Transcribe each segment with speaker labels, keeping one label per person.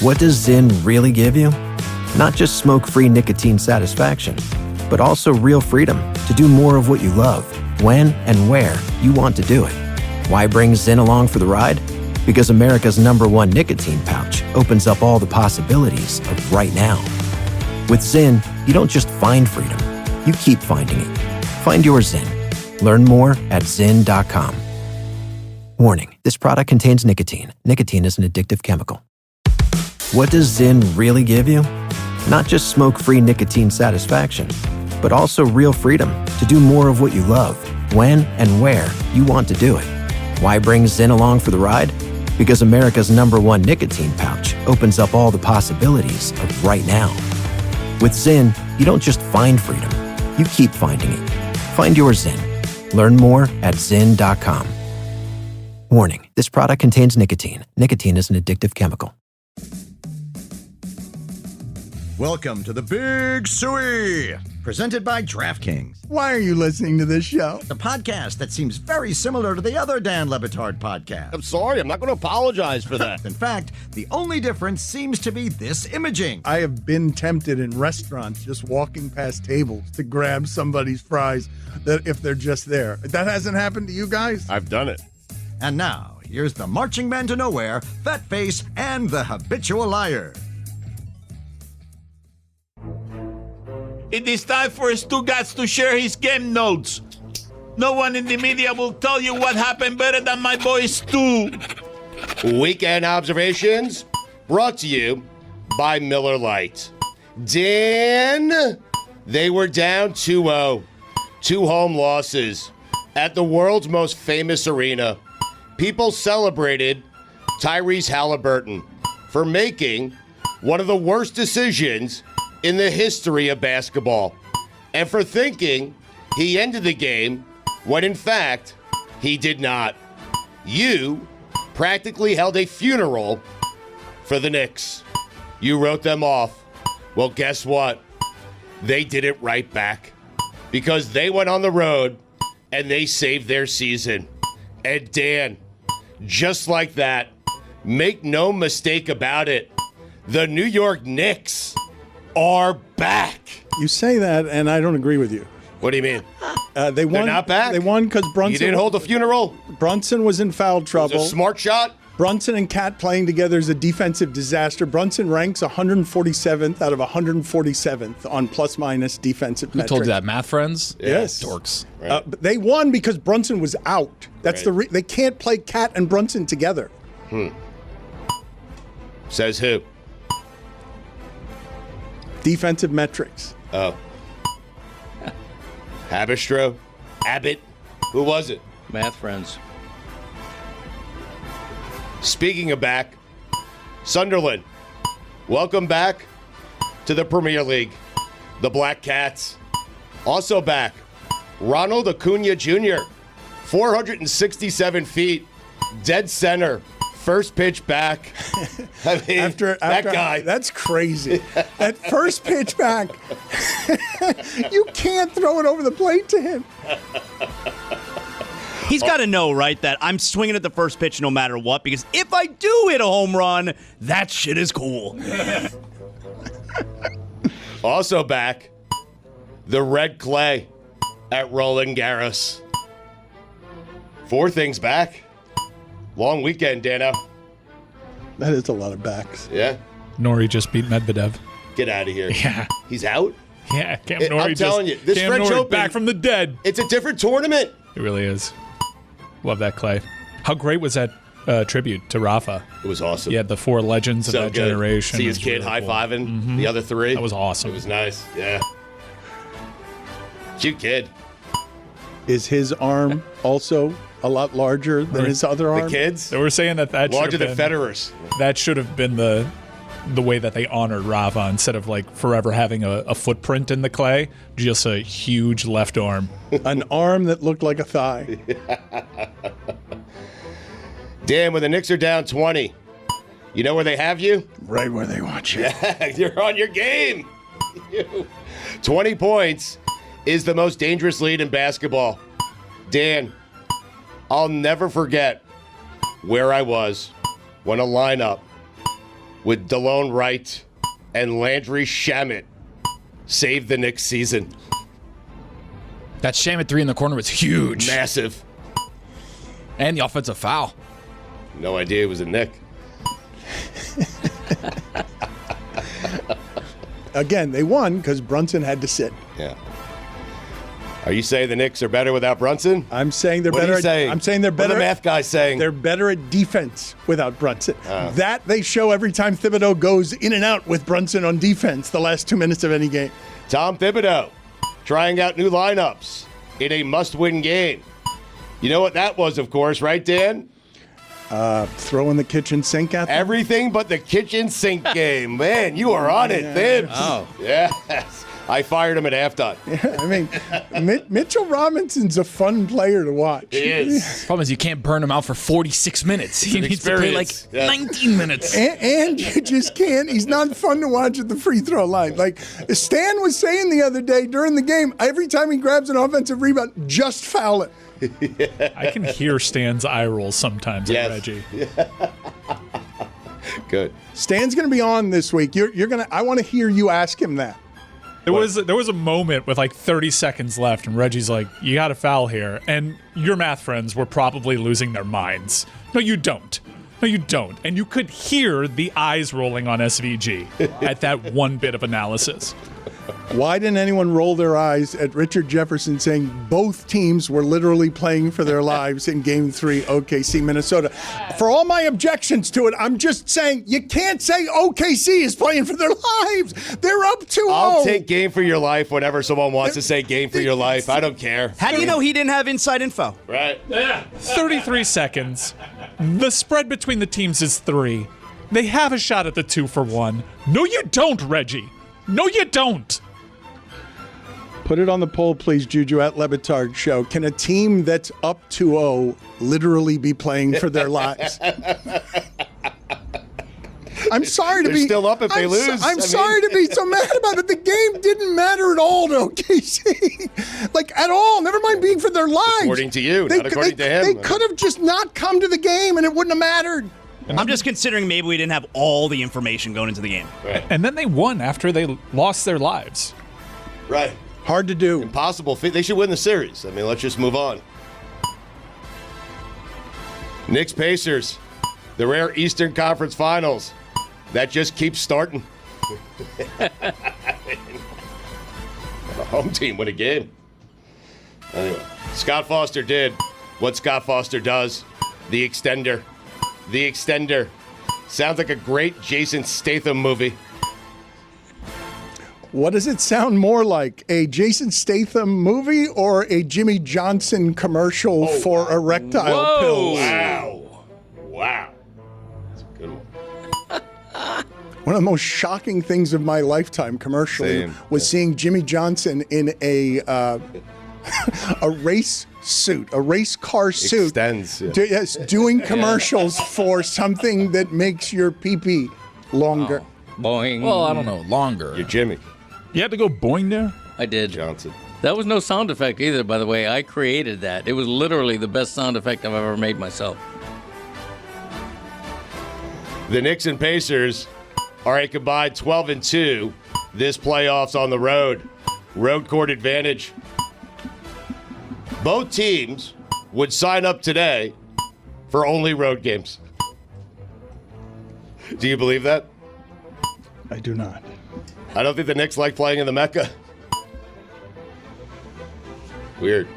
Speaker 1: What does Zyn really give you? Not just smoke-free nicotine satisfaction, but also real freedom to do more of what you love, when and where you want to do it. Why bring Zyn along for the ride? Because America's #1 nicotine pouch opens up all the possibilities of right now. With Zyn, you don't just find freedom, you keep finding it. Find your Zyn. Learn more at Zyn.com. Warning, this product contains nicotine. Nicotine is an addictive chemical. What does Zyn really give you? Not just smoke-free nicotine satisfaction, but also real freedom to do more of what you love, when and where you want to do it. Why bring Zyn along for the ride? Because America's #1 nicotine pouch opens up all the possibilities of right now. With Zyn, you don't just find freedom, you keep finding it. Find your Zyn. Learn more at Zyn.com. Warning, this product contains nicotine. Nicotine is an addictive chemical.
Speaker 2: Welcome to the Big Suey, presented by DraftKings,
Speaker 3: Why are you listening to this show?
Speaker 2: the podcast that seems very similar to the other Dan Le Batard podcast.
Speaker 4: I'm sorry, I'm not going to apologize for that.
Speaker 2: In fact, the only difference seems to be this imaging.
Speaker 3: I have been tempted in restaurants just walking past tables to grab somebody's fries that if they're just there. That hasn't happened to you guys?
Speaker 4: I've done it.
Speaker 2: And now, here's the marching man to nowhere, Fat Face, and the habitual liar.
Speaker 5: It is time for Stugotz to share his game notes. No one in the media will tell you what happened better than my boy Stu.
Speaker 4: Weekend observations brought to you by Miller Lite. Dan, they were down 2-0. 2 home losses at the world's most famous arena. People celebrated Tyrese Halliburton for making one of the worst decisions in the history of basketball, and for thinking he ended the game when in fact he did not. You practically held a funeral for the Knicks. You wrote them off. Well, guess what? They did it right back, because they went on the road and they saved their season. And Dan, just like that, make no mistake about it, the New York Knicks are back.
Speaker 3: You say that, and I don't agree with you.
Speaker 4: What do you mean?
Speaker 3: They won.
Speaker 4: They're not back?
Speaker 3: They won because Brunson.
Speaker 4: You didn't hold a funeral?
Speaker 3: Brunson was in foul
Speaker 4: It
Speaker 3: trouble.
Speaker 4: was a smart shot?
Speaker 3: Brunson and Cat playing together is a defensive disaster. Brunson ranks 147th out of 147th on plus-minus defensive
Speaker 6: Who
Speaker 3: metrics.
Speaker 6: told you that, math friends?
Speaker 3: Yes.
Speaker 6: Dorks.
Speaker 4: Right.
Speaker 3: But they won because Brunson was out. That's
Speaker 4: Right.
Speaker 3: they can't play Cat and Brunson together.
Speaker 4: Says who?
Speaker 3: Defensive metrics.
Speaker 4: Oh. Habistro? Abbott? Who was it?
Speaker 7: Math friends.
Speaker 4: Speaking of back, Sunderland, welcome back to the Premier League. The Black Cats. Also back, Ronald Acuna Jr., 467 feet, dead center, first pitch back. I mean,
Speaker 3: After
Speaker 4: that guy.
Speaker 3: That's crazy. That first pitch back, you can't throw it over the plate to him.
Speaker 7: He's got to know, right, that I'm swinging at the first pitch no matter what, because if I do hit a home run, that shit is cool.
Speaker 4: Also back, the Red Clay at Roland Garros. 4 things back. Long weekend, Dano.
Speaker 3: That is a lot of backs.
Speaker 4: Yeah?
Speaker 6: Nori just beat Medvedev.
Speaker 4: Get out of here.
Speaker 6: Yeah.
Speaker 4: He's out?
Speaker 6: Yeah, Cam
Speaker 4: I'm
Speaker 6: Nori
Speaker 4: telling you, this
Speaker 6: Cam
Speaker 4: French
Speaker 6: Nori
Speaker 4: Open-
Speaker 6: back from the dead.
Speaker 4: It's a different tournament.
Speaker 6: It really is. Love that Clay. How great was that tribute to Rafa?
Speaker 4: It was awesome.
Speaker 6: He had the 4 legends
Speaker 4: So
Speaker 6: of that
Speaker 4: good.
Speaker 6: generation.
Speaker 4: See
Speaker 6: It
Speaker 4: his
Speaker 6: was
Speaker 4: kid
Speaker 6: really cool.
Speaker 4: high-fiving the other 3.
Speaker 6: That was awesome.
Speaker 4: It was nice. Yeah. Cute kid.
Speaker 3: Is his arm also a lot larger than his other arm?
Speaker 4: The kids?
Speaker 6: They were saying that should
Speaker 4: Larger
Speaker 6: have
Speaker 4: than
Speaker 6: been,
Speaker 4: Federer's.
Speaker 6: that should have been the way that they honored Rafa, instead of like forever having a footprint in the clay, just a huge left arm.
Speaker 3: An arm that looked like a thigh.
Speaker 4: Dan, when the Knicks are down 20, you know where they have you?
Speaker 3: Right where they want you.
Speaker 4: You're on your game. 20 points is the most dangerous lead in basketball. Dan, I'll never forget where I was when a lineup with DeLone Wright and Landry Shamet saved the Knicks season.
Speaker 8: That Shamet 3 in the corner was huge.
Speaker 4: Massive.
Speaker 8: And the offensive foul.
Speaker 4: No idea it was a Knick.
Speaker 3: Again, they won because Brunson had to sit.
Speaker 4: Yeah. Are you saying the Knicks are better without Brunson?
Speaker 3: I'm saying they're
Speaker 4: What are
Speaker 3: better.
Speaker 4: you saying?
Speaker 3: I'm saying they're better.
Speaker 4: What are the math guys saying?
Speaker 3: They're better at defense without Brunson. That they show every time Thibodeau goes in and out with Brunson on defense the last 2 minutes of any game.
Speaker 4: Tom Thibodeau trying out new lineups in a must-win game. You know what that was, of course, right, Dan?
Speaker 3: Throwing the kitchen sink at them.
Speaker 4: Everything but the kitchen sink game. Man, you are on it, Thibs.
Speaker 8: Oh.
Speaker 4: Yes. I fired him at halftime.
Speaker 3: I mean, Mitchell Robinson's a fun player to watch.
Speaker 4: He is.
Speaker 8: Problem is you can't burn him out for 46 minutes. He
Speaker 4: an
Speaker 8: needs to play like
Speaker 4: experience. Yeah.
Speaker 8: 19 minutes.
Speaker 3: And you just can't. He's not fun to watch at the free throw line. Like Stan was saying the other day during the game, every time he grabs an offensive rebound, just foul it.
Speaker 6: I can hear Stan's eye rolls sometimes
Speaker 4: Yes.
Speaker 6: at Reggie.
Speaker 4: Good.
Speaker 3: Stan's going to be on this week. You're going to. I want to hear you ask him that.
Speaker 6: There was a moment with like 30 seconds left, and Reggie's like, "You got to foul here," and your math friends were probably losing their minds. No, you don't. No, you don't. And you could hear the eyes rolling on SVG at that one bit of analysis.
Speaker 3: Why didn't anyone roll their eyes at Richard Jefferson saying both teams were literally playing for their lives in Game 3, OKC, Minnesota? For all my objections to it, I'm just saying you can't say OKC is playing for their lives. They're up 2-0.
Speaker 4: I'll take game for your life whenever someone wants to say game for your life. I don't care.
Speaker 7: How do you know he didn't have inside info?
Speaker 4: Right?
Speaker 6: 33 seconds. The spread between the teams is 3. They have a shot at the 2-for-1. No, you don't, Reggie. No, you don't.
Speaker 3: Put it on the poll, please, Juju, at Le Batard Show. Can a team that's up 2-0 literally be playing for their lives? I'm sorry to
Speaker 4: They're
Speaker 3: be
Speaker 4: still up if they lose.
Speaker 3: I'm sorry to be so mad about it. The game didn't matter at all to OKC. Like, at all. Never mind being for their lives.
Speaker 4: According to you, not according to him.
Speaker 3: They could have just not come to the game and it wouldn't have mattered.
Speaker 7: I'm just considering maybe we didn't have all the information going into the game.
Speaker 4: Right.
Speaker 6: And then they won after they lost their lives.
Speaker 4: Right.
Speaker 3: Hard to do.
Speaker 4: Impossible feat. They should win the series. I mean, let's just move on. Knicks Pacers, the rare Eastern Conference Finals. That just keeps starting. The home team win a game. Anyway, Scott Foster did what Scott Foster does. The extender. The extender. Sounds like a great Jason Statham movie.
Speaker 3: What does it sound more like? A Jason Statham movie or a Jimmy Johnson commercial for erectile pills?
Speaker 4: Wow. Wow. That's a good one.
Speaker 3: One of the most shocking things of my lifetime commercially
Speaker 4: Same.
Speaker 3: was seeing Jimmy Johnson in a race suit, a race car suit.
Speaker 4: Extends. Yeah.
Speaker 3: Yes, doing commercials for something that makes your pee-pee longer.
Speaker 9: Boing.
Speaker 8: Well, I don't know. Longer.
Speaker 4: You're Jimmy
Speaker 6: You had to go boing there?
Speaker 9: I did.
Speaker 4: Johnson.
Speaker 9: That was no sound effect either, by the way. I created that. It was literally the best sound effect I've ever made myself.
Speaker 4: The Knicks and Pacers are a combined 12-2 this playoffs on the road. Road court advantage. Both teams would sign up today for only road games. Do you believe that?
Speaker 3: I do not.
Speaker 4: I don't think the Knicks like playing in the Mecca. Weird.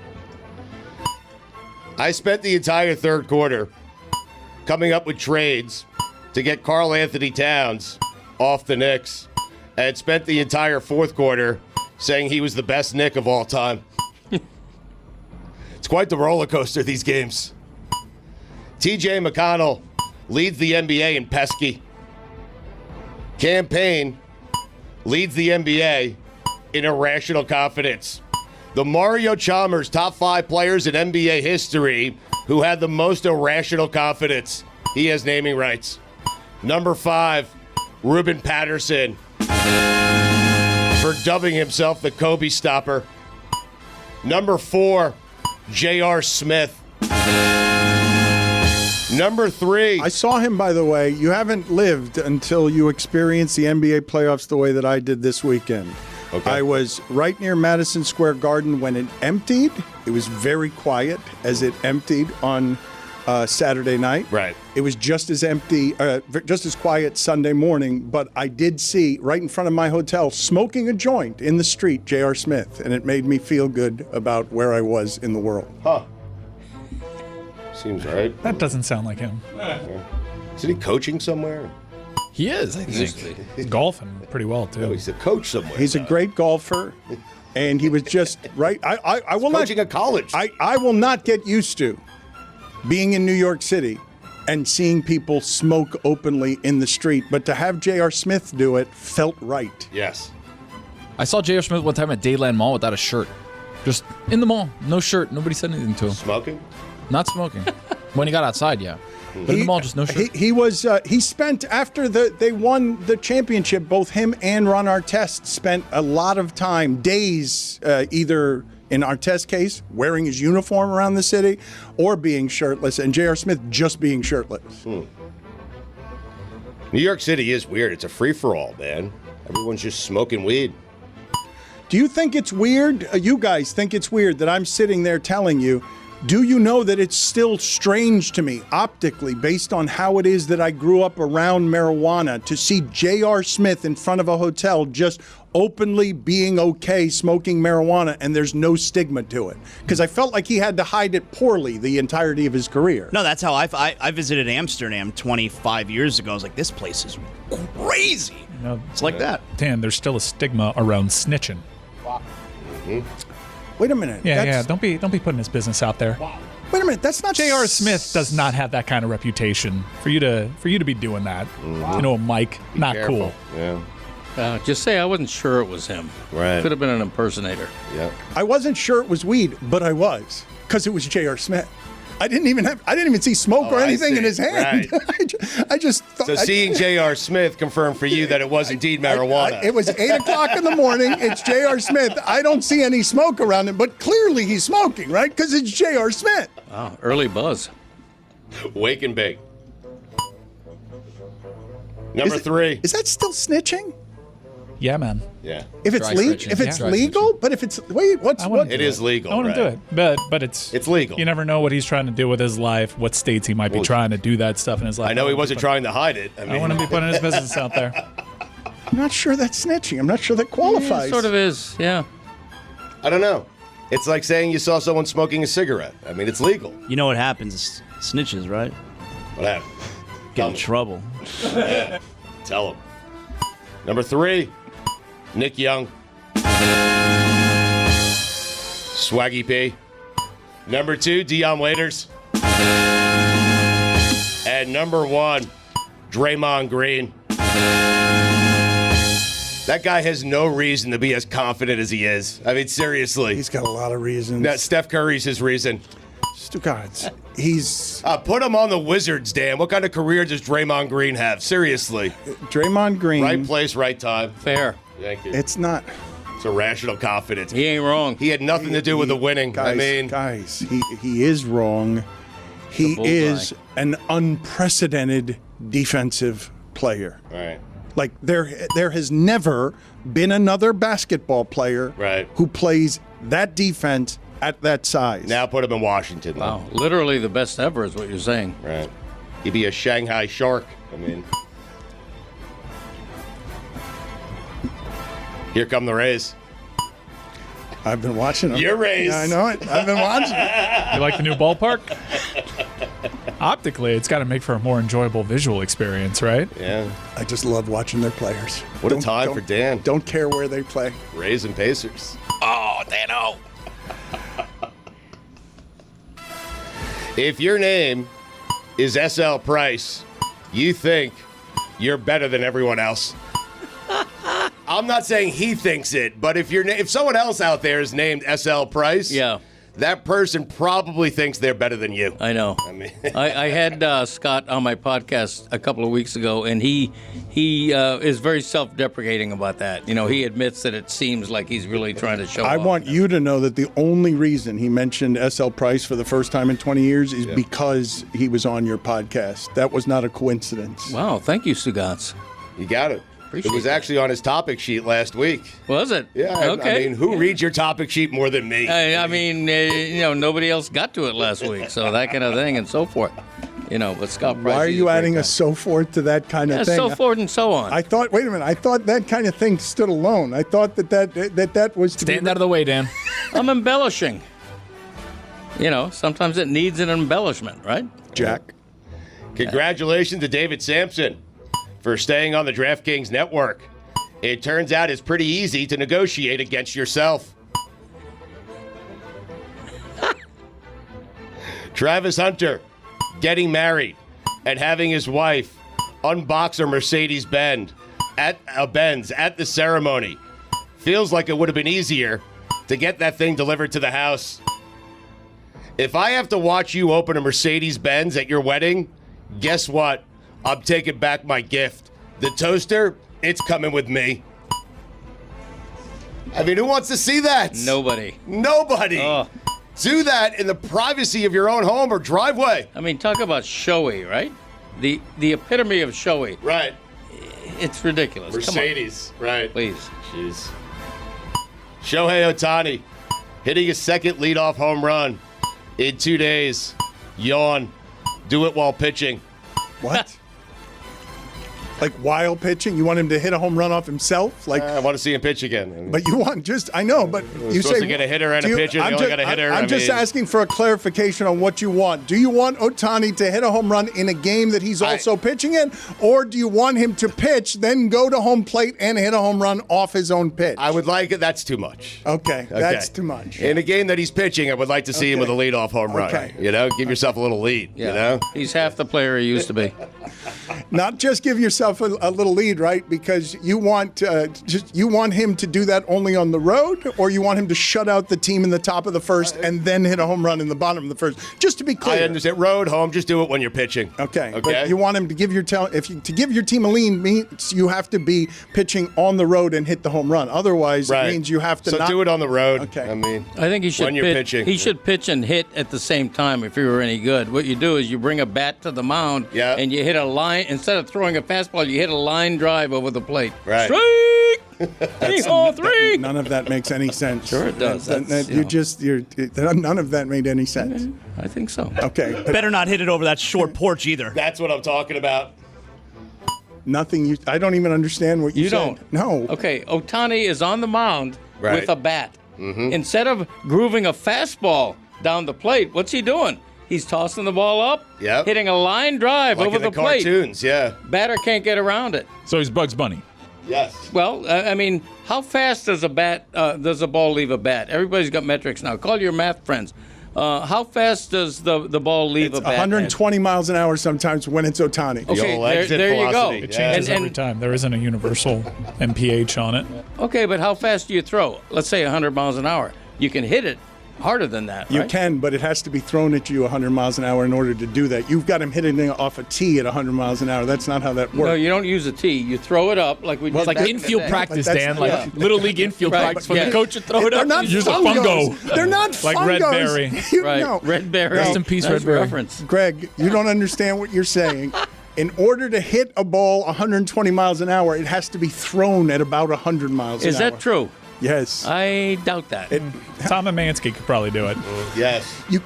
Speaker 4: I spent the entire third quarter coming up with trades to get Karl Anthony Towns off the Knicks, and spent the entire fourth quarter saying he was the best Knick of all time. It's quite the roller coaster, these games. TJ McConnell leads the NBA in pesky. Cam Payne leads the NBA in irrational confidence. The Mario Chalmers top 5 players in NBA history who had the most irrational confidence. He has naming rights. Number 5, Ruben Patterson for dubbing himself the Kobe Stopper. Number 4, J.R. Smith. Number 3.
Speaker 3: I saw him, by the way. You haven't lived until you experience the NBA playoffs the way that I did this weekend.
Speaker 4: Okay.
Speaker 3: I was right near Madison Square Garden when it emptied. It was very quiet as it emptied on Saturday night.
Speaker 4: Right.
Speaker 3: It was just as empty, just as quiet Sunday morning, but I did see right in front of my hotel smoking a joint in the street, J.R. Smith, and it made me feel good about where I was in the world.
Speaker 4: Huh. Seems right.
Speaker 6: That doesn't sound like him.
Speaker 4: Is he coaching somewhere?
Speaker 8: He is, I think.
Speaker 6: He's golfing pretty well, too.
Speaker 4: No, he's a coach somewhere.
Speaker 3: He's a great golfer, and he was just right. I will
Speaker 4: coaching
Speaker 3: not,
Speaker 4: a college.
Speaker 3: I will not get used to being in New York City and seeing people smoke openly in the street, but to have J.R. Smith do it felt right.
Speaker 4: Yes.
Speaker 8: I saw J.R. Smith one time at Dayland Mall without a shirt. Just in the mall. No shirt. Nobody said anything to him.
Speaker 4: Smoking?
Speaker 8: Not smoking. When he got outside, yeah. But in the mall, just no shirt.
Speaker 3: He spent, after they won the championship, both him and Ron Artest spent a lot of time, days, either in Artest's case, wearing his uniform around the city, or being shirtless, and J.R. Smith just being shirtless.
Speaker 4: New York City is weird. It's a free-for-all, man. Everyone's just smoking weed.
Speaker 3: Do you think it's weird? You guys think it's weird that I'm sitting there telling you, do you know that it's still strange to me, optically, based on how it is that I grew up around marijuana, to see J.R. Smith in front of a hotel just openly being okay smoking marijuana, and there's no stigma to it? Because I felt like he had to hide it poorly the entirety of his career.
Speaker 7: No, that's how I visited Amsterdam 25 years ago. I was like, this place is crazy.
Speaker 6: No,
Speaker 7: It's like that.
Speaker 6: Dan, there's still a stigma around snitching.
Speaker 3: Wait a minute.
Speaker 6: Yeah. Don't be putting his business out there.
Speaker 3: Wait a minute. That's not
Speaker 6: J.R. Smith does not have that kind of reputation for you to be doing that. You know, Mike, not
Speaker 4: Careful.
Speaker 6: cool.
Speaker 4: Yeah.
Speaker 9: Just say I wasn't sure it was him.
Speaker 4: Right.
Speaker 9: Could have been an impersonator.
Speaker 4: Yeah.
Speaker 3: I wasn't sure it was weed, but I was, because it was J.R. Smith. I didn't even see smoke or
Speaker 4: I
Speaker 3: anything
Speaker 4: see.
Speaker 3: in his hand.
Speaker 4: Right.
Speaker 3: I just thought.
Speaker 4: So seeing J.R. Smith confirmed for you that it was indeed marijuana.
Speaker 3: It was 8 o'clock in the morning. It's J.R. Smith. I don't see any smoke around him, but clearly he's smoking, right? Because it's J.R. Smith.
Speaker 9: Wow, early buzz.
Speaker 4: Wake and bake. Number 3.
Speaker 3: Is that still snitching?
Speaker 6: Yeah, man.
Speaker 4: Yeah.
Speaker 3: If it's
Speaker 8: Dry snitching.
Speaker 3: if it's
Speaker 8: Yeah. Dry
Speaker 3: legal, but if it's
Speaker 6: I wouldn't
Speaker 4: It is legal.
Speaker 6: I want
Speaker 4: right?
Speaker 6: to do it, but it's
Speaker 4: legal.
Speaker 6: You never know what he's trying to do with his life, what states he might be trying to do that stuff in his life.
Speaker 4: I know he wasn't trying to hide it.
Speaker 6: I want to be putting his business out there.
Speaker 3: I'm not sure that's snitching. I'm not sure that qualifies.
Speaker 9: Sort of is, yeah.
Speaker 4: I don't know. It's like saying you saw someone smoking a cigarette. I mean, it's legal.
Speaker 7: You know what happens? Snitches, right?
Speaker 4: What happened?
Speaker 7: Get in trouble.
Speaker 4: Tell him. Number 3, Nick Young. Swaggy P. Number 2, Dion Waiters. And number 1, Draymond Green. That guy has no reason to be as confident as he is. I mean, seriously.
Speaker 3: He's got a lot of reasons.
Speaker 4: That Steph Curry's his reason.
Speaker 3: Stugotz. He's
Speaker 4: Put him on the Wizards, Dan. What kind of career does Draymond Green have? Seriously.
Speaker 3: Draymond Green.
Speaker 4: Right place, right time.
Speaker 9: Fair.
Speaker 4: Thank you.
Speaker 3: It's not.
Speaker 4: It's irrational confidence.
Speaker 9: He ain't wrong.
Speaker 4: He had nothing to do with the winning.
Speaker 3: Guys, he is wrong. He
Speaker 9: bullseye.
Speaker 3: is an unprecedented defensive player.
Speaker 4: Right.
Speaker 3: Like there has never been another basketball player
Speaker 4: Right.
Speaker 3: who plays that defense at that size.
Speaker 4: Now put him in Washington.
Speaker 9: Wow, literally the best ever is what you're saying.
Speaker 4: Right. He'd be a Shanghai Shark. I mean. Here come the Rays.
Speaker 3: I've been watching them.
Speaker 4: Your Rays.
Speaker 3: Yeah, I know it. I've been watching it.
Speaker 6: You like the new ballpark? Optically, it's got to make for a more enjoyable visual experience, right?
Speaker 4: Yeah.
Speaker 3: I just love watching their players.
Speaker 4: What a time for Dan.
Speaker 3: Don't care where they play.
Speaker 4: Rays and Pacers.
Speaker 9: Oh, Dano.
Speaker 4: If your name is SL Price, you think you're better than everyone else. I'm not saying he thinks it, but if someone else out there is named SL Price,
Speaker 9: Yeah.
Speaker 4: that person probably thinks they're better than you.
Speaker 9: I know.
Speaker 4: I mean,
Speaker 9: I had Scott on my podcast a couple of weeks ago, and he is very self-deprecating about that. You know, he admits that it seems like he's really trying to show
Speaker 3: I
Speaker 9: off.
Speaker 3: want you to know that the only reason he mentioned SL Price for the first time in 20 years is because he was on your podcast. That was not a coincidence.
Speaker 9: Wow, thank you, Stugotz.
Speaker 4: you got it.
Speaker 9: Appreciate
Speaker 4: It was
Speaker 9: that.
Speaker 4: actually on his topic sheet last week.
Speaker 9: Was it?
Speaker 4: Yeah.
Speaker 9: Okay.
Speaker 4: I mean, who reads your topic sheet more than me?
Speaker 9: I mean, nobody else got to it last week, so that kind of thing and so forth. But Scott Price.
Speaker 3: Why are
Speaker 9: he's
Speaker 3: you
Speaker 9: great
Speaker 3: adding
Speaker 9: guy.
Speaker 3: a so forth to that kind of
Speaker 9: Yeah,
Speaker 3: thing?
Speaker 9: so forth and so on.
Speaker 3: I thought, wait a minute, I thought that kind of thing stood alone. I thought that was to
Speaker 8: Stand out of the way, Dan.
Speaker 9: I'm embellishing. Sometimes it needs an embellishment, right?
Speaker 3: Jack.
Speaker 4: Congratulations to David Sampson for staying on the DraftKings network. It turns out it's pretty easy to negotiate against yourself. Travis Hunter getting married and having his wife unbox her Mercedes-Benz at the ceremony. Feels like it would have been easier to get that thing delivered to the house. If I have to watch you open a Mercedes-Benz at your wedding, guess what? I'm taking back my gift. The toaster, it's coming with me. I mean, who wants to see that?
Speaker 9: Nobody.
Speaker 4: Nobody.
Speaker 9: Oh.
Speaker 4: Do that in the privacy of your own home or driveway.
Speaker 9: I mean, talk about showy, right? The epitome of showy.
Speaker 4: Right.
Speaker 9: It's ridiculous.
Speaker 4: Mercedes. Right.
Speaker 9: Come on, please.
Speaker 4: Jeez. Shohei Ohtani hitting his second leadoff home run in 2 days. Yawn. Do it while pitching.
Speaker 3: What? Like while pitching, you want him to hit a home run off himself? Like,
Speaker 4: I want to see him pitch again.
Speaker 3: but you want I know, but you
Speaker 4: supposed
Speaker 3: say
Speaker 4: to get a hitter and a
Speaker 3: do
Speaker 4: pitcher, they
Speaker 3: I'm
Speaker 4: only
Speaker 3: just-
Speaker 4: got a hitter,
Speaker 3: I'm
Speaker 4: I
Speaker 3: just
Speaker 4: mean-
Speaker 3: asking for a clarification on what you want. Do you want Ohtani to hit a home run in a game that he's also pitching in, or do you want him to pitch, then go to home plate and hit a home run off his own pitch?
Speaker 4: I would like it. That's too much.
Speaker 3: Okay, that's too much.
Speaker 4: In a game that he's pitching, I would like to see him with a leadoff home run.
Speaker 3: Okay.
Speaker 4: Give yourself a little lead.
Speaker 9: Yeah. He's half the player he used to be.
Speaker 3: Not just give yourself a little lead, right? Because you want you want him to do that only on the road, or you want him to shut out the team in the top of the first and then hit a home run in the bottom of the first. Just to be clear.
Speaker 4: I understand. Road, home, just do it when you're pitching.
Speaker 3: Okay. But you want him to give to give your team a lead means you have to be pitching on the road and hit the home run. Otherwise, it means you have to
Speaker 4: So
Speaker 3: not
Speaker 4: do it on the road.
Speaker 3: Okay.
Speaker 4: I mean,
Speaker 9: I think he should
Speaker 4: when you're
Speaker 9: pitch,
Speaker 4: pitching.
Speaker 9: He should pitch and hit at the same time if he were any good. What you do is you bring a bat to the mound and you hit a line. Instead of throwing a fastball, you hit a line drive over the plate.
Speaker 4: Right.
Speaker 9: Strike! 3-3!
Speaker 3: None of that makes any sense.
Speaker 9: Sure it does.
Speaker 3: None of that made any sense.
Speaker 9: I think so.
Speaker 3: Okay.
Speaker 7: Better not hit it over that short porch either.
Speaker 4: That's what I'm talking about.
Speaker 3: Nothing. I don't even understand what you said.
Speaker 9: don't?
Speaker 3: No.
Speaker 9: Okay, Ohtani is on the mound
Speaker 4: Right.
Speaker 9: with a bat. Instead of grooving a fastball down the plate, what's he doing? He's tossing the ball up, hitting a line drive
Speaker 4: Like
Speaker 9: over
Speaker 4: in the
Speaker 9: plate.
Speaker 4: cartoons, yeah.
Speaker 9: Batter can't get around it.
Speaker 8: So he's Bugs Bunny.
Speaker 4: Yes.
Speaker 9: Well, I mean, how fast does a ball leave a bat? Everybody's got metrics now. Call your math friends. How fast does the ball leave
Speaker 3: It's
Speaker 9: a bat?
Speaker 3: 120 miles an hour sometimes when it's Ohtani.
Speaker 9: Okay, there you go.
Speaker 6: It changes every time. There isn't a universal MPH on it.
Speaker 9: Okay, but how fast do you throw? Let's say 100 miles an hour. You can hit it harder than that,
Speaker 3: You
Speaker 9: right?
Speaker 3: can, but it has to be thrown at you 100 miles an hour in order to do that. You've got him hitting it off a tee at 100 miles an hour. That's not how that works.
Speaker 9: No, you don't use a tee. You throw it up like we did
Speaker 8: It's like
Speaker 9: back in the
Speaker 8: infield
Speaker 9: day.
Speaker 8: practice,
Speaker 3: But that's-
Speaker 8: Dan. Like
Speaker 3: yeah.
Speaker 8: Little League infield
Speaker 9: Right,
Speaker 8: practice when
Speaker 9: yeah.
Speaker 8: the coach would throw it
Speaker 3: They're
Speaker 8: up.
Speaker 3: not
Speaker 8: Use a
Speaker 3: fungos.
Speaker 8: fungo.
Speaker 3: They're not
Speaker 6: Like
Speaker 3: fungos.
Speaker 6: Red Berry.
Speaker 9: Right,
Speaker 3: No.
Speaker 9: Red Berry.
Speaker 3: Rest
Speaker 8: in peace,
Speaker 9: Nice
Speaker 8: Red Berry.
Speaker 9: reference.
Speaker 3: Greg, you don't understand what you're saying. In order to hit a ball 120 miles an hour, it has to be thrown at about 100 miles
Speaker 9: Is
Speaker 3: an hour.
Speaker 9: that true?
Speaker 3: Yes.
Speaker 9: I doubt that.
Speaker 6: Tom Emanski could probably do it.
Speaker 4: Yes.
Speaker 3: You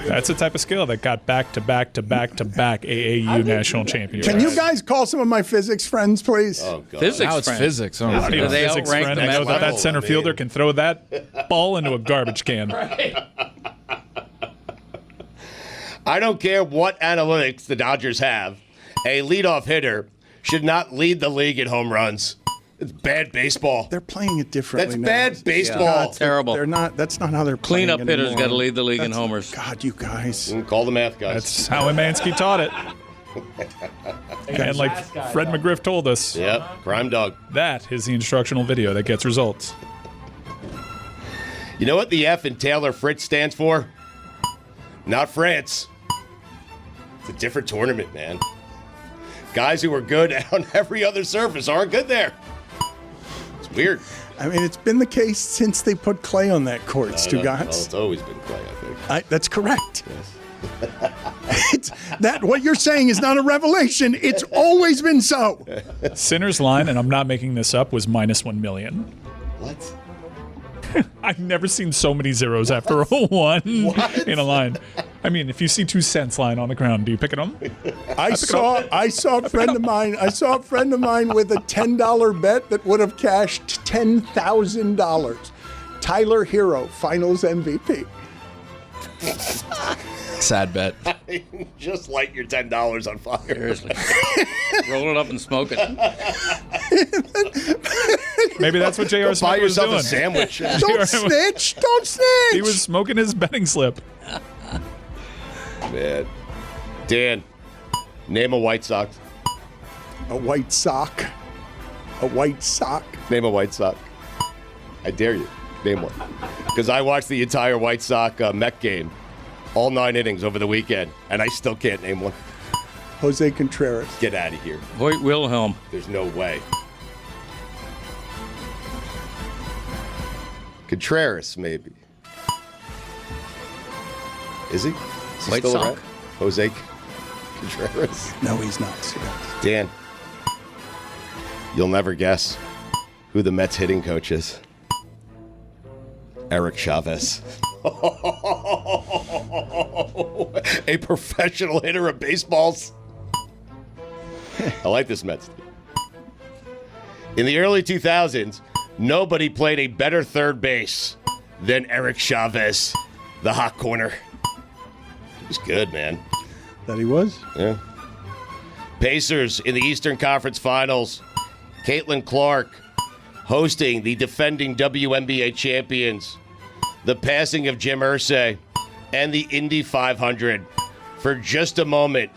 Speaker 6: That's the type of skill that got back-to-back-to-back-to-back AAU national championships.
Speaker 3: Can you guys call some of my physics friends, please?
Speaker 4: Oh, God.
Speaker 9: Physics
Speaker 8: Now it's
Speaker 9: friend.
Speaker 8: physics. Oh,
Speaker 6: I
Speaker 8: my
Speaker 6: need a
Speaker 9: Do they
Speaker 8: God.
Speaker 6: physics
Speaker 9: outrank
Speaker 6: friend.
Speaker 9: the
Speaker 6: I know
Speaker 9: next
Speaker 6: that
Speaker 4: level?
Speaker 6: center
Speaker 4: I mean-
Speaker 6: fielder can throw that ball into a garbage can.
Speaker 4: I don't care what analytics the Dodgers have. A leadoff hitter should not lead the league in home runs. It's bad baseball.
Speaker 3: They're playing it differently
Speaker 4: That's
Speaker 3: now.
Speaker 4: bad baseball.
Speaker 9: Yeah, terrible.
Speaker 3: They're not. That's not how they're playing.
Speaker 9: Cleanup hitters
Speaker 3: anymore.
Speaker 9: got to lead the league in
Speaker 3: That's-
Speaker 9: homers.
Speaker 3: God, you guys.
Speaker 4: Call the math guys.
Speaker 6: That's how Emanski taught it. And like Fred McGriff told us,
Speaker 4: Yep, crime dog.
Speaker 6: that is the instructional video that gets results.
Speaker 4: You know what the F in Taylor Fritz stands for? Not France. It's a different tournament, man. Guys who are good on every other surface aren't good there. It's weird.
Speaker 3: I mean, it's been the case since they put clay on that court, Stugotz.
Speaker 4: Well, it's always been clay, I think.
Speaker 3: That's correct. What you're saying is not a revelation. It's always been so.
Speaker 6: Sinner's line, and I'm not making this up, was -1 million.
Speaker 4: What?
Speaker 6: I've never seen so many zeros after a 1 in a line. I mean, if you see 2 cents lying on the ground, do you pick it up?
Speaker 3: I saw a friend of mine. I saw a friend of mine with a $10 bet that would have cashed $10,000. Tyler Hero, Finals MVP.
Speaker 8: Sad bet.
Speaker 4: Just light your $10 on fire.
Speaker 9: Seriously. Roll it up and smoke it.
Speaker 6: Maybe that's what J.R.
Speaker 4: Buy
Speaker 6: Smith was
Speaker 4: yourself
Speaker 6: doing.
Speaker 4: a sandwich.
Speaker 3: Don't snitch! Don't snitch!
Speaker 6: He was smoking his betting slip.
Speaker 4: Man. Dan, name a White Sox.
Speaker 3: A white sock. A white sock.
Speaker 4: Name a White Sox. I dare you. Name one. Because I watched the entire White Sox Met game, all 9 innings over the weekend, and I still can't name one.
Speaker 3: Jose Contreras.
Speaker 4: Get out of here.
Speaker 9: Hoyt Wilhelm.
Speaker 4: There's no way. Contreras, maybe. Is he? Is he
Speaker 9: White
Speaker 4: still
Speaker 9: Sox?
Speaker 4: around? Jose Contreras.
Speaker 3: No, he's not. Stugotz.
Speaker 4: Dan, you'll never guess who the Mets hitting coach is. Eric Chavez. A professional hitter of baseballs. I like this Mets team. In the early 2000s, nobody played a better third base than Eric Chavez, the hot corner. He was good, man.
Speaker 3: That he was?
Speaker 4: Yeah. Pacers in the Eastern Conference Finals. Caitlin Clark hosting the defending WNBA champions. The passing of Jim Irsay and the Indy 500. For just a moment,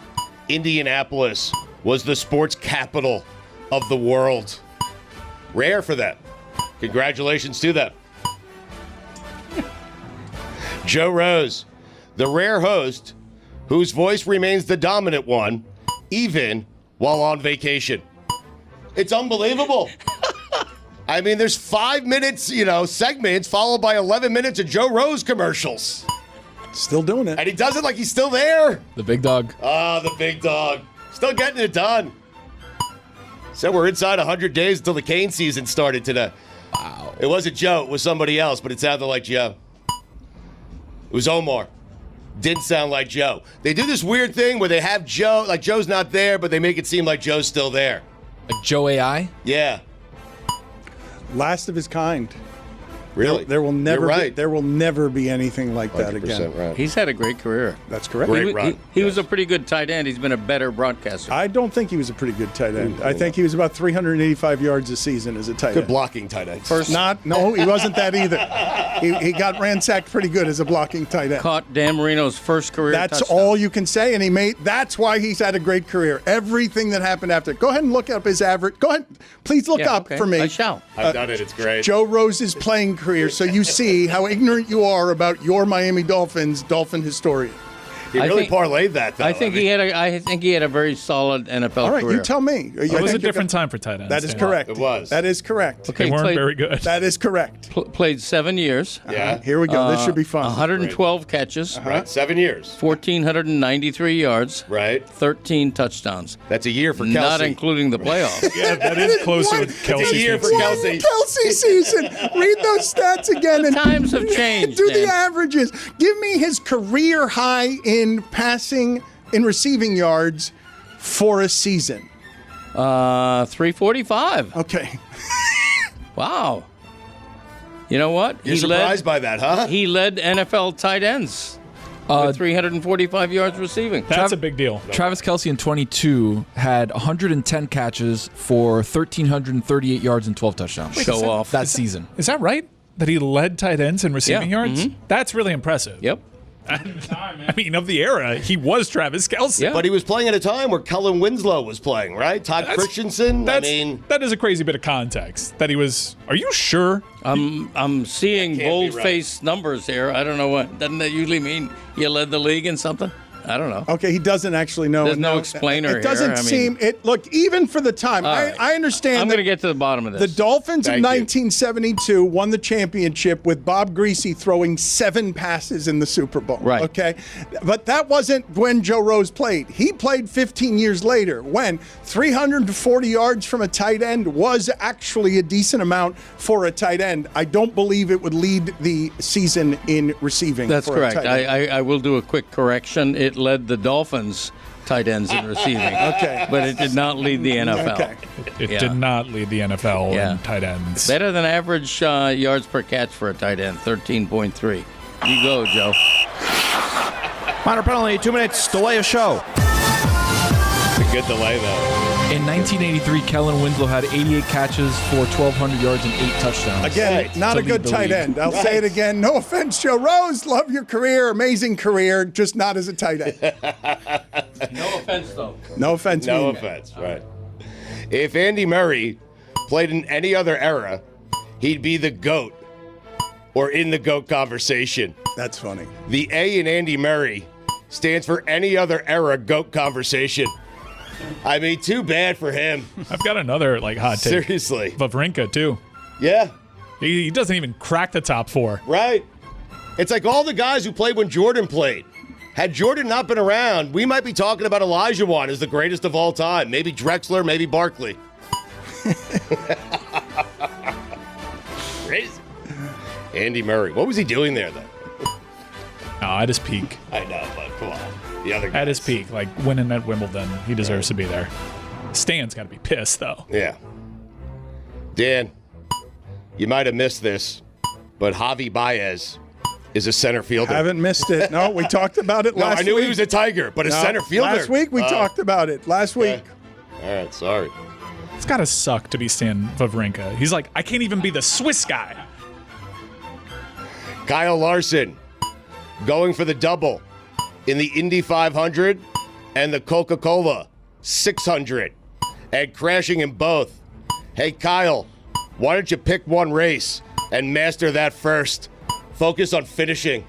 Speaker 4: Indianapolis was the sports capital of the world. Rare for them. Congratulations to them. Joe Rose, the rare host whose voice remains the dominant one, even while on vacation. It's unbelievable. I mean, there's 5 minutes, segments followed by 11 minutes of Joe Rose commercials.
Speaker 3: Still doing it.
Speaker 4: And he does it like he's still there.
Speaker 8: The big dog.
Speaker 4: Ah, the big dog. Still getting it done. So we're inside 100 days until the cane season started today. Wow. It wasn't Joe. It was somebody else, but it sounded like Joe. It was Omar. Didn't sound like Joe. They do this weird thing where they have Joe, like Joe's not there, but they make it seem like Joe's still there.
Speaker 8: Like Joe AI?
Speaker 4: Yeah.
Speaker 3: Last of his kind.
Speaker 4: Really?
Speaker 3: There will never
Speaker 4: You're right.
Speaker 3: there will never be anything like that
Speaker 4: 100%
Speaker 3: again.
Speaker 4: right.
Speaker 9: He's had a great career.
Speaker 3: That's correct.
Speaker 4: Great run.
Speaker 9: He was a pretty good tight end. He's been a better broadcaster.
Speaker 3: I don't think he was a pretty good tight end. I think he was about 385 yards a season as a tight
Speaker 4: Good
Speaker 3: end.
Speaker 4: blocking tight end.
Speaker 3: No, he wasn't that either. He got ransacked pretty good as a blocking tight end.
Speaker 9: Caught Dan Marino's first career
Speaker 3: That's
Speaker 9: touchdown.
Speaker 3: all you can say, and that's why he's had a great career. Everything that happened after. Go ahead and look up his average. Go ahead. Please look up
Speaker 9: okay.
Speaker 3: for me.
Speaker 9: I shall.
Speaker 4: I've done it. It's great.
Speaker 3: Joe Rose's playing career, so you see how ignorant you are about your Miami Dolphins Dolphin historian.
Speaker 4: He really parlayed that, though.
Speaker 9: I think he had a very solid NFL
Speaker 3: All right,
Speaker 9: career.
Speaker 3: you tell me.
Speaker 6: It was a different time for tight ends.
Speaker 3: That is
Speaker 6: Dan.
Speaker 3: correct.
Speaker 4: It was.
Speaker 3: That is correct.
Speaker 6: They weren't very good.
Speaker 3: That is correct.
Speaker 9: Played 7 years.
Speaker 4: Yeah.
Speaker 3: Here we go. This should be fun.
Speaker 9: 112 catches.
Speaker 4: Right. 7 years.
Speaker 9: 1,493 yards.
Speaker 4: Right.
Speaker 9: 13 touchdowns.
Speaker 4: That's a year for Kelsey.
Speaker 9: Not including the playoffs.
Speaker 6: Yeah, that is closer with
Speaker 4: It's
Speaker 6: Kelsey.
Speaker 4: a year for Kelsey.
Speaker 3: Kelsey season. Read those stats again. And
Speaker 9: Times have changed,
Speaker 3: Do the
Speaker 9: Dan.
Speaker 3: averages. Give me his career high in receiving yards for a season.
Speaker 9: 345.
Speaker 3: Okay.
Speaker 9: Wow. You know what?
Speaker 4: You're surprised by that, huh?
Speaker 9: He led NFL tight ends with 345 yards receiving.
Speaker 6: That's a big deal.
Speaker 8: Travis Kelce in 22 had 110 catches for 1,338 yards and 12 touchdowns.
Speaker 9: Show off.
Speaker 8: That season.
Speaker 6: Is that right? That he led tight ends in receiving
Speaker 9: Yeah.
Speaker 6: yards? That's really impressive.
Speaker 9: Yep.
Speaker 6: I mean, of the era, he was Travis Kelce.
Speaker 9: Yeah.
Speaker 4: But he was playing at a time where Cullen Winslow was playing, right? Todd Christensen.
Speaker 6: That is a crazy bit of context. That he was. Are you sure?
Speaker 9: I'm seeing
Speaker 4: Can't be
Speaker 9: bold-faced numbers here. I don't know what. Doesn't that usually mean you led the league in something? I don't know.
Speaker 3: Okay, he doesn't actually know.
Speaker 9: There's no explainer
Speaker 3: It doesn't
Speaker 9: here.
Speaker 3: seem. Look, even for the time,
Speaker 9: right.
Speaker 3: I understand.
Speaker 9: I'm going to get to the bottom of this.
Speaker 3: The Dolphins
Speaker 4: Thank
Speaker 3: of
Speaker 4: you.
Speaker 3: 1972 won the championship with Bob Greasy throwing 7 passes in the Super Bowl.
Speaker 9: Right.
Speaker 3: Okay, but that wasn't when Joe Rose played. He played 15 years later when 340 yards from a tight end was actually a decent amount for a tight end. I don't believe it would lead the season in receiving.
Speaker 9: That's
Speaker 3: for
Speaker 9: correct.
Speaker 3: A tight end.
Speaker 9: I will do a quick correction. It led the Dolphins tight ends in receiving.
Speaker 3: Okay.
Speaker 9: But it did not lead the NFL.
Speaker 3: Okay.
Speaker 6: It
Speaker 9: Yeah.
Speaker 6: did not lead the NFL
Speaker 9: Yeah.
Speaker 6: in tight ends.
Speaker 9: Better than average yards per catch for a tight end, 13.3. You go, Joe.
Speaker 10: Minor penalty, 2 minutes, delay of show.
Speaker 4: It's a good delay, though.
Speaker 8: In 1983, Kellen Winslow had 88 catches for 1,200 yards and 8 touchdowns.
Speaker 3: Again, not
Speaker 8: To
Speaker 3: a good
Speaker 8: lead the
Speaker 3: tight
Speaker 8: league.
Speaker 3: end. I'll say it again. No offense, Joe Rose. Love your career. Amazing career. Just not as a tight end.
Speaker 9: No offense, though.
Speaker 3: No offense.
Speaker 4: No
Speaker 3: mean.
Speaker 4: offense, right? If Andy Murray played in any other era, he'd be the GOAT or in the GOAT conversation.
Speaker 3: That's funny.
Speaker 4: The A in Andy Murray stands for any other era GOAT conversation. I mean, too bad for him.
Speaker 6: I've got another hot take.
Speaker 4: Seriously.
Speaker 6: Wawrinka too.
Speaker 4: Yeah,
Speaker 6: He doesn't even crack the top 4.
Speaker 4: right. It's like all the guys who played when Jordan played. Had Jordan not been around, we might be talking about Olajuwon as the greatest of all time. Maybe Drexler, maybe Barkley. Crazy. Andy Murray. What was he doing there, though?
Speaker 6: At his peak.
Speaker 4: I know, but come on. The other guys.
Speaker 6: At his peak, winning at Wimbledon, he deserves to be there. Stan's got to be pissed, though.
Speaker 4: Yeah. Dan, you might have missed this, but Javi Baez is a center fielder.
Speaker 3: Haven't missed it. No, we talked about it
Speaker 4: No,
Speaker 3: last week.
Speaker 4: I knew he was a Tiger, but a
Speaker 3: No,
Speaker 4: center fielder.
Speaker 3: Last week we talked about it. Last week.
Speaker 4: All right, sorry.
Speaker 6: It's got to suck to be Stan Wawrinka. He's like, I can't even be the Swiss guy.
Speaker 4: Kyle Larson going for the double in the Indy 500 and the Coca-Cola 600 and crashing in both. Hey, Kyle, why don't you pick one race and master that first? Focus on finishing.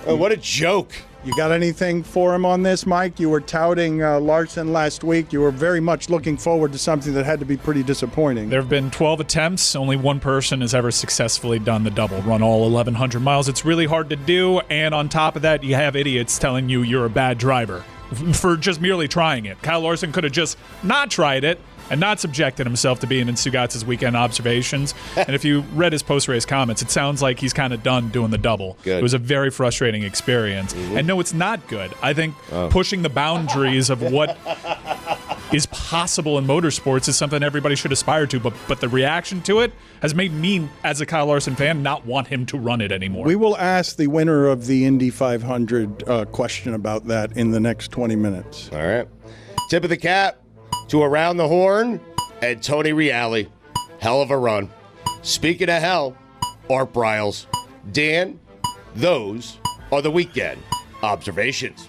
Speaker 4: Oh, what a joke.
Speaker 3: You got anything for him on this, Mike? You were touting Larson last week. You were very much looking forward to something that had to be pretty disappointing.
Speaker 6: There have been 12 attempts. Only one person has ever successfully done the double, run all 1,100 miles. It's really hard to do. And on top of that, you have idiots telling you you're a bad driver for just merely trying it. Kyle Larson could have just not tried it and not subjected himself to being in Stugotz's weekend observations. And if you read his post-race comments, it sounds like he's kind of done doing the double.
Speaker 4: Good.
Speaker 6: It was a very frustrating experience. And no, it's not good. I think pushing the boundaries of what is possible in motorsports is something everybody should aspire to. But the reaction to it has made me, as a Kyle Larson fan, not want him to run it anymore.
Speaker 3: We will ask the winner of the Indy 500 question about that in the next 20 minutes.
Speaker 4: All right. Tip of the cap to Around the Horn and Tony Reale. Hell of a run. Speaking of hell, Art Briles. Dan, those are the weekend observations.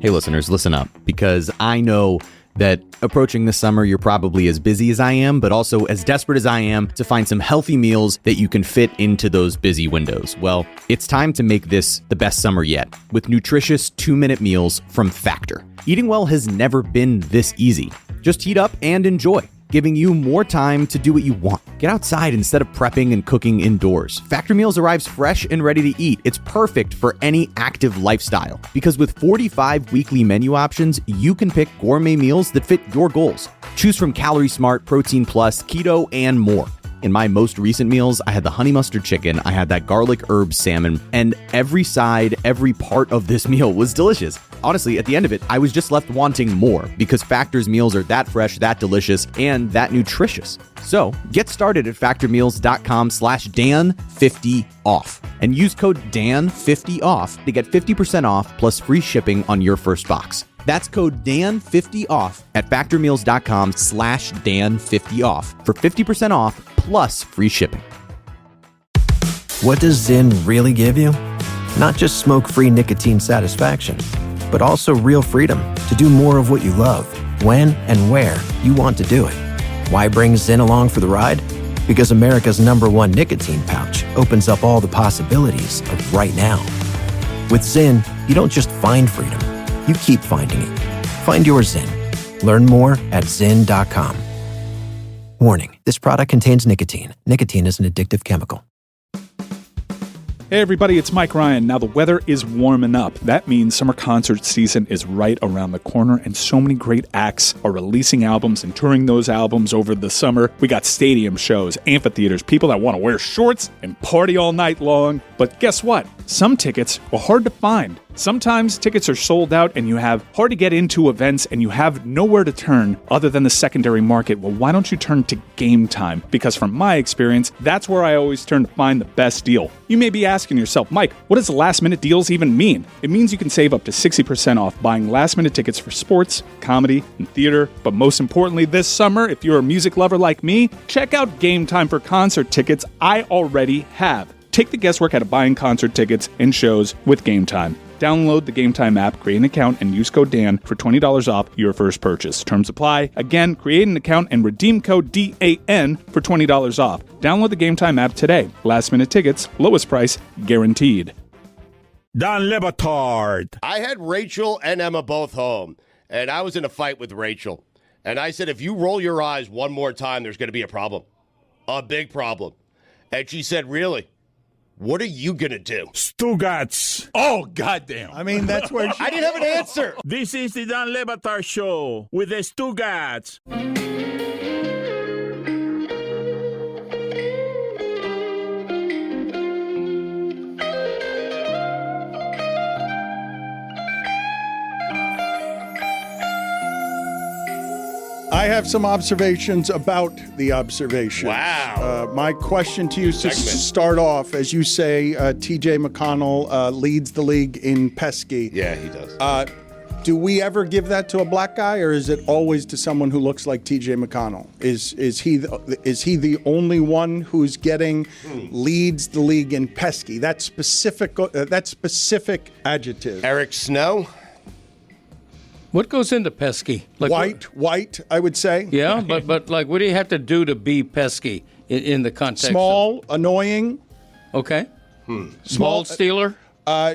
Speaker 10: Hey, listeners, listen up, because I know that approaching the summer, you're probably as busy as I am, but also as desperate as I am to find some healthy meals that you can fit into those busy windows. Well, it's time to make this the best summer yet with nutritious 2-minute meals from Factor. Eating well has never been this easy. Just heat up and enjoy, giving you more time to do what you want. Get outside instead of prepping and cooking indoors. Factor Meals arrives fresh and ready to eat. It's perfect for any active lifestyle because with 45 weekly menu options, you can pick gourmet meals that fit your goals. Choose from Calorie Smart, Protein Plus, Keto, and more. In my most recent meals, I had the honey mustard chicken, I had that garlic herb salmon, and every side, every part of this meal was delicious. Honestly, at the end of it, I was just left wanting more because Factor's meals are that fresh, that delicious, and that nutritious. So get started at factormeals.com/Dan50off and use code Dan50off to get 50% off plus free shipping on your first box. That's code Dan50off at factormeals.com/Dan50off for 50% off plus free shipping.
Speaker 1: What does Zyn really give you? Not just smoke-free nicotine satisfaction, but also real freedom to do more of what you love, when and where you want to do it. Why bring Zyn along for the ride? Because America's #1 nicotine pouch opens up all the possibilities of right now. With Zyn, you don't just find freedom, you keep finding it. Find your Zyn. Learn more at Zyn.com. Warning, this product contains nicotine. Nicotine is an addictive chemical.
Speaker 11: Hey everybody, it's Mike Ryan. Now the weather is warming up. That means summer concert season is right around the corner, and so many great acts are releasing albums and touring those albums over the summer. We got stadium shows, amphitheaters, people that want to wear shorts and party all night long. But guess what? Some tickets are hard to find. Sometimes tickets are sold out and you have hard to get into events and you have nowhere to turn other than the secondary market. Well, why don't you turn to Game Time? Because from my experience, that's where I always turn to find the best deal. You may be asking yourself, Mike, what does last minute deals even mean? It means you can save up to 60% off buying last minute tickets for sports, comedy, and theater. But most importantly, this summer, if you're a music lover like me, check out Game Time for concert tickets I already have. Take the guesswork out of buying concert tickets and shows with Game Time. Download the Game Time app, create an account, and use code DAN for $20 off your first purchase. Terms apply. Again, create an account and redeem code DAN for $20 off. Download the Game Time app today. Last minute tickets, lowest price, guaranteed.
Speaker 5: Don Le Batard.
Speaker 4: I had Rachel and Emma both home, and I was in a fight with Rachel. And I said, if you roll your eyes one more time, there's going to be a problem. A big problem. And she said, really? What are you going to do?
Speaker 5: Stugotz. Oh, goddamn.
Speaker 3: I mean, that's where
Speaker 4: I didn't have an answer.
Speaker 5: This is the Don Le Batard Show with the Stugotz.
Speaker 3: I have some observations about the observations.
Speaker 4: Wow.
Speaker 3: My question to you is to start off, as you say, T.J. McConnell leads the league in pesky.
Speaker 4: Yeah, he does.
Speaker 3: Do we ever give that to a black guy, or is it always to someone who looks like T.J. McConnell? Is he the only one who's getting leads the league in pesky? That specific adjective.
Speaker 4: Eric Snow?
Speaker 9: What goes into pesky? Like
Speaker 3: White, I would say.
Speaker 9: Yeah, but like, what do you have to do to be pesky in the context?
Speaker 3: Small, annoying.
Speaker 9: Okay. Small stealer.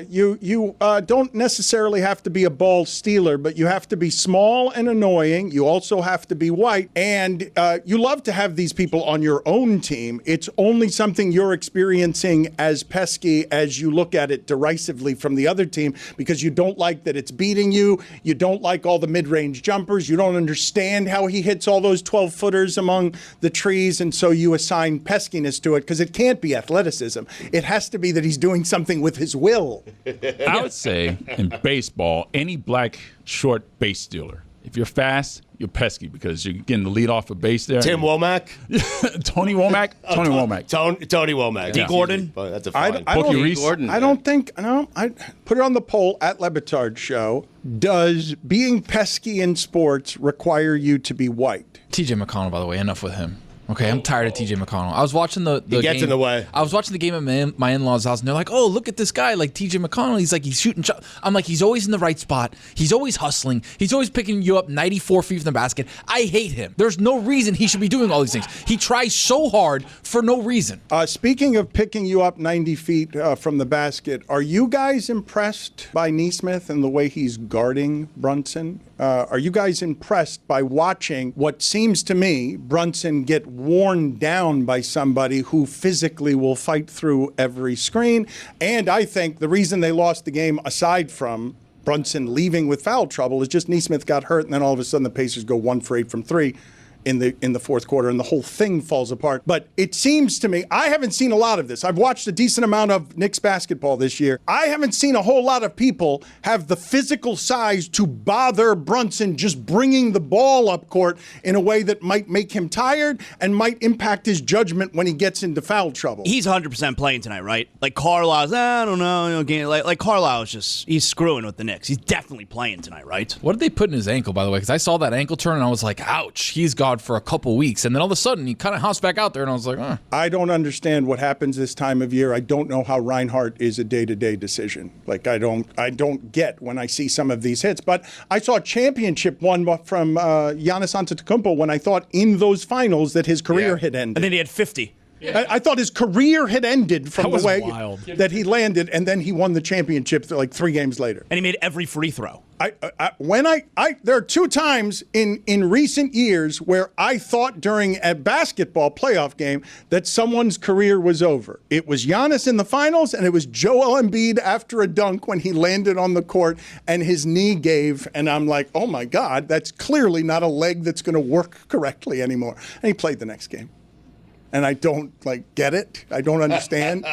Speaker 3: You don't necessarily have to be a ball stealer, but you have to be small and annoying. You also have to be white, and you love to have these people on your own team. It's only something you're experiencing as pesky as you look at it derisively from the other team, because you don't like that it's beating you. You don't like all the mid-range jumpers. You don't understand how he hits all those 12-footers among the trees, and so you assign peskiness to it, because it can't be athleticism. It has to be that he's doing something with his will.
Speaker 12: I would say in baseball, any black short base stealer, if you're fast, you're pesky because you're getting the lead off a base there.
Speaker 4: Tim Womack?
Speaker 12: Tony Womack? Tony Womack.
Speaker 4: Tony Womack.
Speaker 7: D. Gordon?
Speaker 4: That's a fine.
Speaker 3: I don't think, I put it on the poll at Le Batard Show. Does being pesky in sports require you to be white?
Speaker 8: TJ McConnell, by the way, enough with him. Okay, I'm tired of TJ McConnell. I was watching the
Speaker 4: he gets
Speaker 8: game.
Speaker 4: in the way.
Speaker 8: I was watching the game at my in-laws' house, and they're like, "Oh, look at this guy, like TJ McConnell. He's shooting shots." I'm like, he's always in the right spot. He's always hustling. He's always picking you up 94 feet from the basket. I hate him. There's no reason he should be doing all these things. He tries so hard for no reason.
Speaker 3: Speaking of picking you up 90 feet from the basket, are you guys impressed by Nesmith and the way he's guarding Brunson? Are you guys impressed by watching what seems to me Brunson get worn down by somebody who physically will fight through every screen? And I think the reason they lost the game, aside from Brunson leaving with foul trouble, is just Nesmith got hurt, and then all of a sudden the Pacers go 1 for 8 from 3 in the fourth quarter, and the whole thing falls apart. But it seems to me, I haven't seen a lot of this. I've watched a decent amount of Knicks basketball this year. I haven't seen a whole lot of people have the physical size to bother Brunson just bringing the ball up court in a way that might make him tired and might impact his judgment when he gets into foul trouble.
Speaker 7: He's 100% playing tonight, right? Like Carlisle's, I don't know, like Carlisle's just, he's screwing with the Knicks. He's definitely playing tonight, right?
Speaker 8: What did they put in his ankle, by the way? Because I saw that ankle turn, and I was like, ouch, he's got squad for a couple weeks, and then all of a sudden he kind of hops back out there, and I was like,
Speaker 3: I don't understand what happens this time of year. I don't know how Reinhart is a day-to-day decision. Like, I don't get when I see some of these hits. But I saw a championship one from Giannis Antetokounmpo when I thought in those finals that his career had ended.
Speaker 7: And then he had 50.
Speaker 3: I thought his carer had ended from the way
Speaker 6: wild.
Speaker 3: that he landed, and then he won the championship like 3 games later.
Speaker 7: And he made every free throw.
Speaker 3: There are 2 times in recent years where I thought during a basketball playoff game that someone's career was over. It was Giannis in the finals, and it was Joel Embiid after a dunk when he landed on the court and his knee gave, and I'm like, oh my God, that's clearly not a leg that's going to work correctly anymore. And he played the next game. And I don't get it. I don't understand.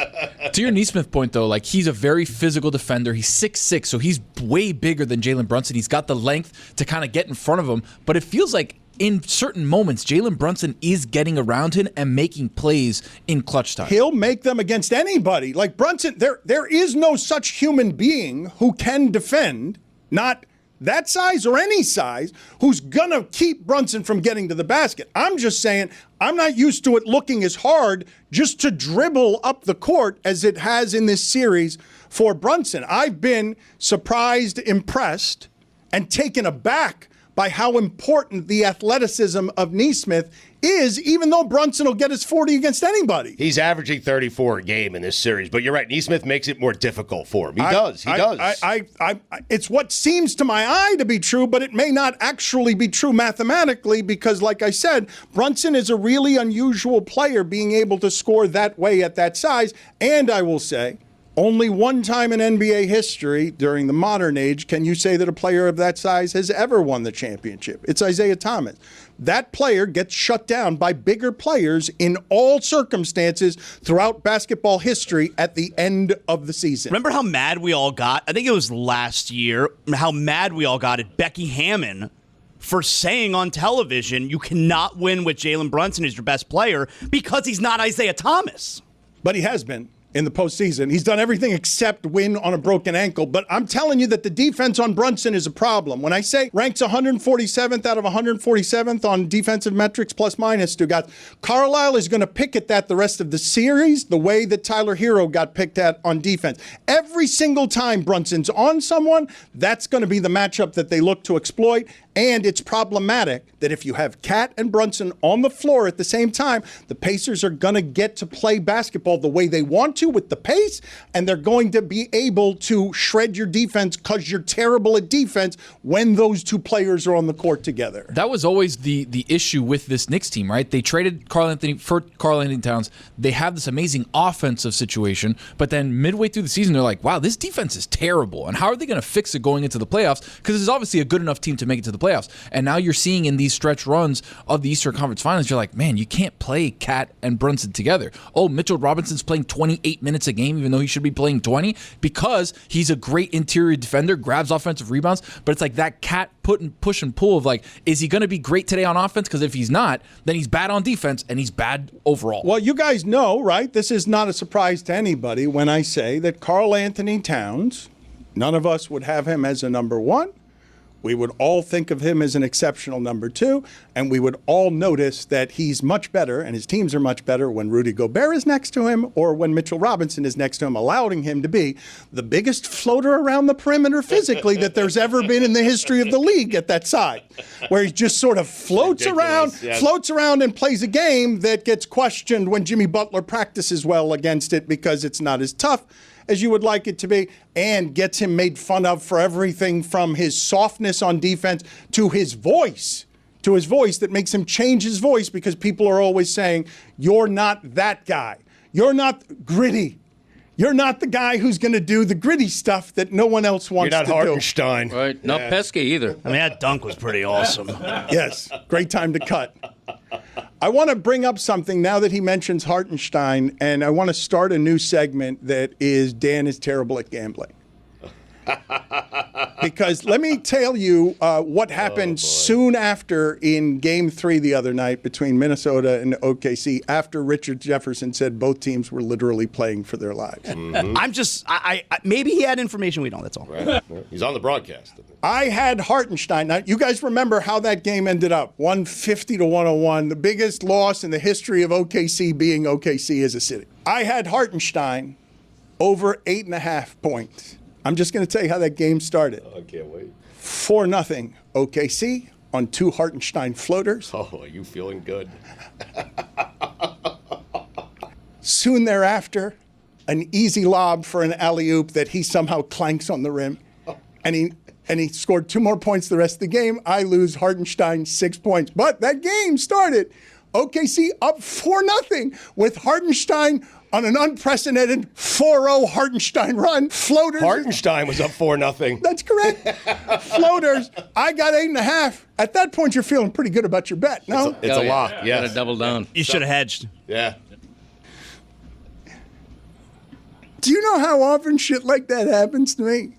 Speaker 8: To your Nesmith point, though, he's a very physical defender. He's 6'6", so he's way bigger than Jalen Brunson. He's got the length to kind of get in front of him. But it feels like in certain moments, Jalen Brunson is getting around him and making plays in clutch time.
Speaker 3: He'll make them against anybody. Like Brunson, there is no such human being who can defend, not that size or any size, who's going to keep Brunson from getting to the basket. I'm just saying I'm not used to it looking as hard just to dribble up the court as it has in this series for Brunson. I've been surprised, impressed, and taken aback by how important the athleticism of Nesmith is, even though Brunson will get his 40 against anybody.
Speaker 4: He's averaging 34 a game in this series, but you're right. Nesmith makes it more difficult for him. He does.
Speaker 3: It's what seems to my eye to be true, but it may not actually be true mathematically because, like I said, Brunson is a really unusual player being able to score that way at that size. And I will say, only one time in NBA history during the modern age can you say that a player of that size has ever won the championship. It's Isaiah Thomas. That player gets shut down by bigger players in all circumstances throughout basketball history at the end of the season.
Speaker 7: Remember how mad we all got? I think it was last year, how mad we all got at Becky Hammon for saying on television, you cannot win with Jalen Brunson as your best player because he's not Isaiah Thomas.
Speaker 3: But he has been. In the postseason. He's done everything except win on a broken ankle. But I'm telling you that the defense on Brunson is a problem. When I say ranks 147th out of 147th on defensive metrics plus minus, Stugotz, Carlisle is going to pick at that the rest of the series the way that Tyler Hero got picked at on defense. Every single time Brunson's on someone, that's going to be the matchup that they look to exploit. And it's problematic that if you have Cat and Brunson on the floor at the same time, the Pacers are going to get to play basketball the way they want to with the pace, and they're going to be able to shred your defense because you're terrible at defense when those two players are on the court together.
Speaker 8: That was always the issue with this Knicks team, right? They traded Karl Anthony Towns. They have this amazing offensive situation, but then midway through the season, they're like, wow, this defense is terrible. And how are they going to fix it going into the playoffs? Because this is obviously a good enough team to make it to the playoffs. And now you're seeing in these stretch runs of the Eastern Conference Finals, you're like, man, you can't play Cat and Brunson together. Oh, Mitchell Robinson's playing 28 minutes a game, even though he should be playing 20, because he's a great interior defender, grabs offensive rebounds. But it's like that Cat push and pull of like, is he going to be great today on offense? Because if he's not, then he's bad on defense and he's bad overall.
Speaker 3: Well, you guys know, right? This is not a surprise to anybody when I say that Karl Anthony Towns, none of us would have him as a number one. We would all think of him as an exceptional number two, and we would all notice that he's much better and his teams are much better when Rudy Gobert is next to him or when Mitchell Robinson is next to him, allowing him to be the biggest floater around the perimeter physically that there's ever been in the history of the league at that side, where he just sort of floats around and plays a game that gets questioned when Jimmy Butler practices well against it because it's not as tough as you would like it to be, and gets him made fun of for everything from his softness on defense to his voice that makes him change his voice because people are always saying, you're not that guy. You're not gritty. You're not the guy who's going to do the gritty stuff that no one else wants to do.
Speaker 4: You're not Hartenstein.
Speaker 9: Right. Not pesky either.
Speaker 7: I mean, that dunk was pretty awesome.
Speaker 3: Yes. Great time to cut. I want to bring up something now that he mentions Hartenstein, and I want to start a new segment that is Dan is terrible at gambling. Because let me tell you what happened soon after in Game 3 the other night between Minnesota and OKC after Richard Jefferson said both teams were literally playing for their lives.
Speaker 7: I'm just, I maybe he had information we don't, that's all.
Speaker 4: Right. He's on the broadcast.
Speaker 3: I had Hartenstein. Now, you guys remember how that game ended up, 150-101, the biggest loss in the history of OKC being OKC as a city. I had Hartenstein over 8.5 points. I'm just going to tell you how that game started.
Speaker 4: I can't wait.
Speaker 3: 4-0 OKC on 2 Hartenstein floaters.
Speaker 4: Oh, are you feeling good?
Speaker 3: Soon thereafter, an easy lob for an alley-oop that he somehow clanks on the rim. And he scored 2 more points the rest of the game. I lose Hartenstein 6 points. But that game started OKC up 4-0 with Hartenstein on an unprecedented 4-0 Hartenstein run. Floaters.
Speaker 4: Hartenstein was up 4-0.
Speaker 3: That's correct. Floaters. I got 8.5. At that point, you're feeling pretty good about your bet, no?
Speaker 4: It's a lock. Yeah.
Speaker 9: Got to double down.
Speaker 7: You should have hedged.
Speaker 4: Yeah.
Speaker 3: Do you know how often shit like that happens to me?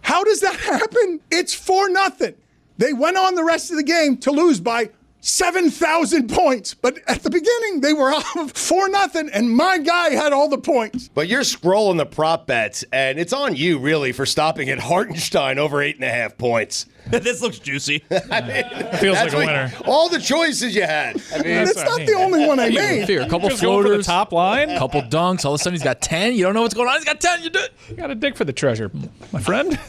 Speaker 3: How does that happen? It's 4-0. They went on the rest of the game to lose by 7,000 points. But at the beginning, they were up 4-0, and my guy had all the points.
Speaker 4: But you're scrolling the prop bets, and it's on you, really, for stopping at Hartenstein over 8.5 points.
Speaker 7: This looks juicy.
Speaker 4: I mean,
Speaker 6: Feels like a winner.
Speaker 4: All the choices you had. I mean,
Speaker 3: That's not the only one I made.
Speaker 8: Here, a couple
Speaker 6: Just going for the
Speaker 8: floaters,
Speaker 6: top line.
Speaker 8: a couple dunks. All of a sudden, he's got 10. You don't know what's going on. He's got 10. You do it.
Speaker 6: You got to dig for the treasure, my friend.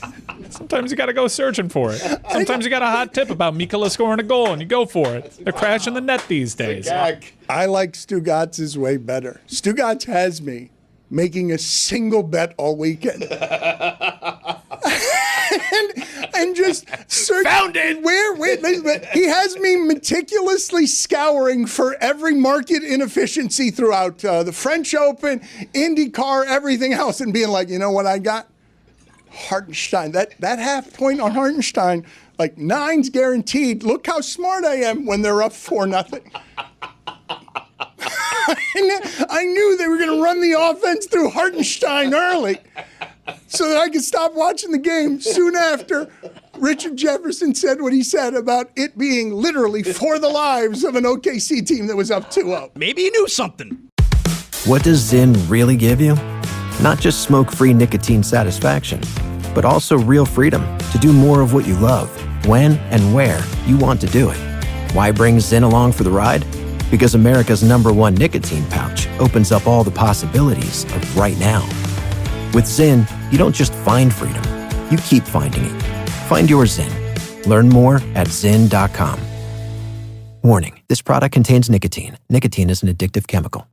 Speaker 6: Sometimes you got to go searching for it. Sometimes you got a hot tip about Mikola scoring a goal, and you go for it. They're crashing the net these days.
Speaker 3: I like Stugotz's way better. Stugotz has me making a single bet all weekend. and just search.
Speaker 4: Found it!
Speaker 3: Where he has me meticulously scouring for every market inefficiency throughout the French Open, IndyCar, everything else, and being like, you know what I got? Hartenstein. That half point on Hartenstein, like 9's guaranteed. Look how smart I am when they're up 4-0. I knew they were going to run the offense through Hartenstein early so that I could stop watching the game. Soon after, Richard Jefferson said what he said about it being literally for the lives of an OKC team that was up 2-0.
Speaker 7: Maybe he knew something.
Speaker 1: What does Zyn really give you? Not just smoke-free nicotine satisfaction, but also real freedom to do more of what you love, when and where you want to do it. Why bring Zyn along for the ride? Because America's #1 nicotine pouch opens up all the possibilities of right now. With Zyn, you don't just find freedom, you keep finding it. Find your Zyn. Learn more at Zyn.com. Warning, this product contains nicotine. Nicotine is an addictive chemical.